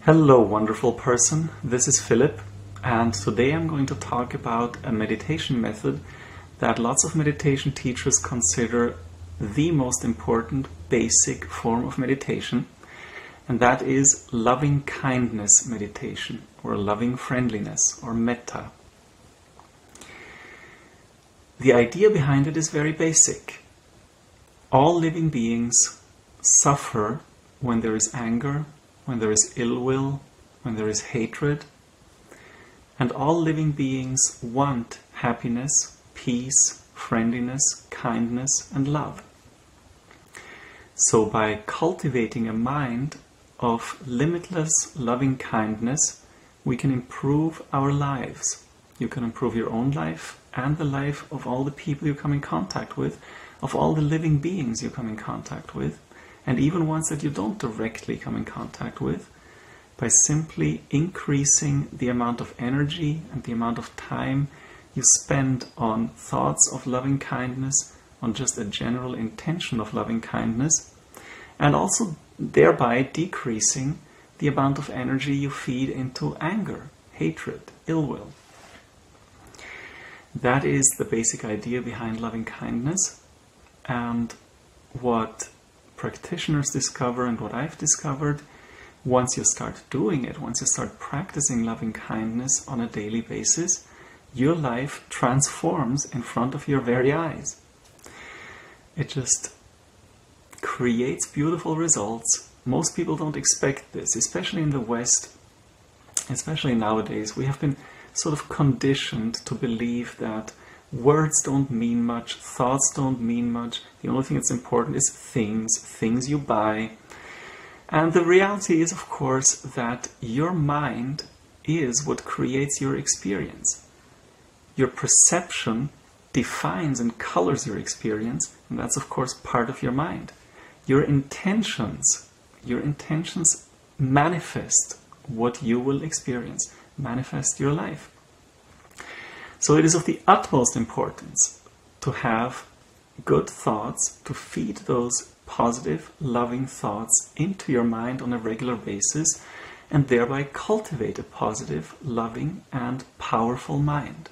Hello, wonderful person. This is Philip, and today I'm going to talk about a meditation method that lots of meditation teachers consider the most important basic form of meditation, and that is loving-kindness meditation, or loving-friendliness, or metta. The idea behind it is very basic. All living beings suffer when there is anger, when there is ill will, when there is hatred, and all living beings want happiness, peace, friendliness, kindness, and love. So by cultivating a mind of limitless loving kindness, we can improve our lives. You can improve your own life and the life of all the people you come in contact with, of all the living beings you come in contact with, and even ones that you don't directly come in contact with, by simply increasing the amount of energy and the amount of time you spend on thoughts of loving kindness, on just a general intention of loving kindness, and also thereby decreasing the amount of energy you feed into anger, hatred, ill will. That is the basic idea behind loving kindness, and what practitioners discover and what I've discovered, once you start doing it, once you start practicing loving kindness on a daily basis, your life transforms in front of your very eyes. It just creates beautiful results. Most people don't expect this, especially in the West, especially nowadays. We have been sort of conditioned to believe that words don't mean much, thoughts don't mean much. The only thing that's important is things you buy. And the reality is, of course, that your mind is what creates your experience. Your perception defines and colors your experience, and that's, of course, part of your mind. Your intentions manifest what you will experience, manifest your life. So it is of the utmost importance to have good thoughts, to feed those positive, loving thoughts into your mind on a regular basis, and thereby cultivate a positive, loving, and powerful mind.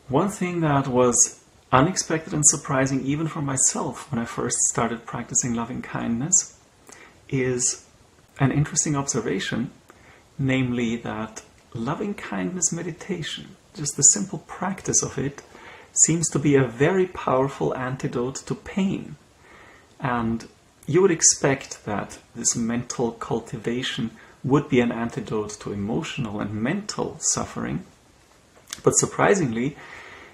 One thing that was unexpected and surprising even for myself when I first started practicing loving kindness is an interesting observation, namely that loving kindness meditation, just the simple practice of it, seems to be a very powerful antidote to pain. And you would expect that this mental cultivation would be an antidote to emotional and mental suffering. But surprisingly,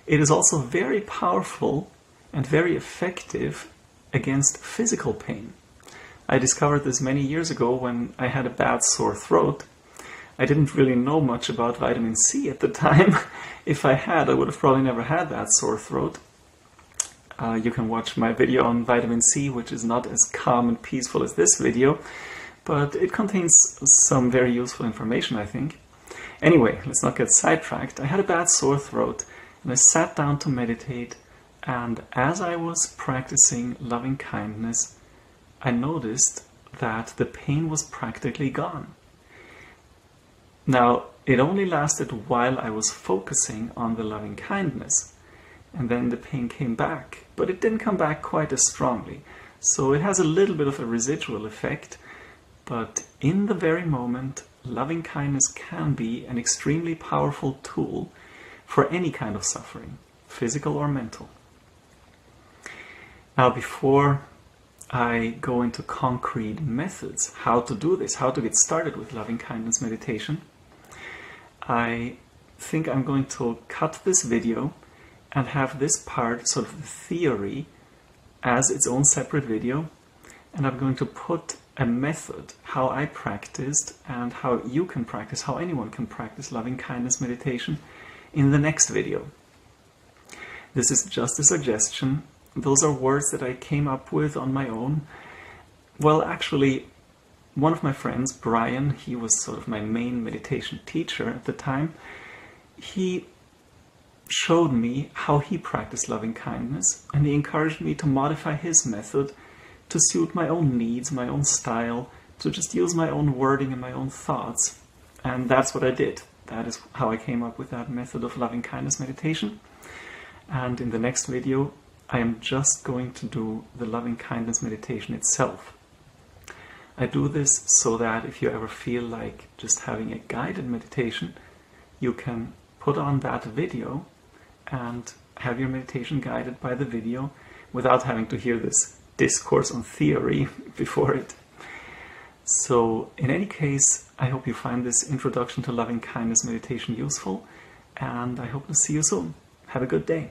it is also very powerful and very effective against physical pain. I discovered this many years ago when I had a bad sore throat. I didn't really know much about vitamin C at the time. If I had, I would have probably never had that sore throat. You can watch my video on vitamin C, which is not as calm and peaceful as this video, but it contains some very useful information, I think. Anyway, let's not get sidetracked. I had a bad sore throat, and I sat down to meditate, and as I was practicing loving kindness, I noticed that the pain was practically gone. Now, it only lasted while I was focusing on the loving kindness, and then the pain came back, but it didn't come back quite as strongly. So it has a little bit of a residual effect, but in the very moment, loving kindness can be an extremely powerful tool for any kind of suffering, physical or mental. Now, before I go into concrete methods, how to do this, how to get started with loving kindness meditation, I think I'm going to cut this video and have this part, sort of the theory, as its own separate video, and I'm going to put a method, how I practiced and how you can practice, how anyone can practice loving kindness meditation in the next video. This is just a suggestion. Those are words that I came up with on my own. Well, actually, one of my friends, Brian, he was sort of my main meditation teacher at the time. He showed me how he practiced loving kindness, and he encouraged me to modify his method to suit my own needs, my own style, to just use my own wording and my own thoughts. And that's what I did. That is how I came up with that method of loving kindness meditation. And in the next video, I am just going to do the loving kindness meditation itself. I do this so that if you ever feel like just having a guided meditation, you can put on that video and have your meditation guided by the video without having to hear this discourse on theory before it. So in any case, I hope you find this introduction to loving kindness meditation useful, and I hope to see you soon. Have a good day.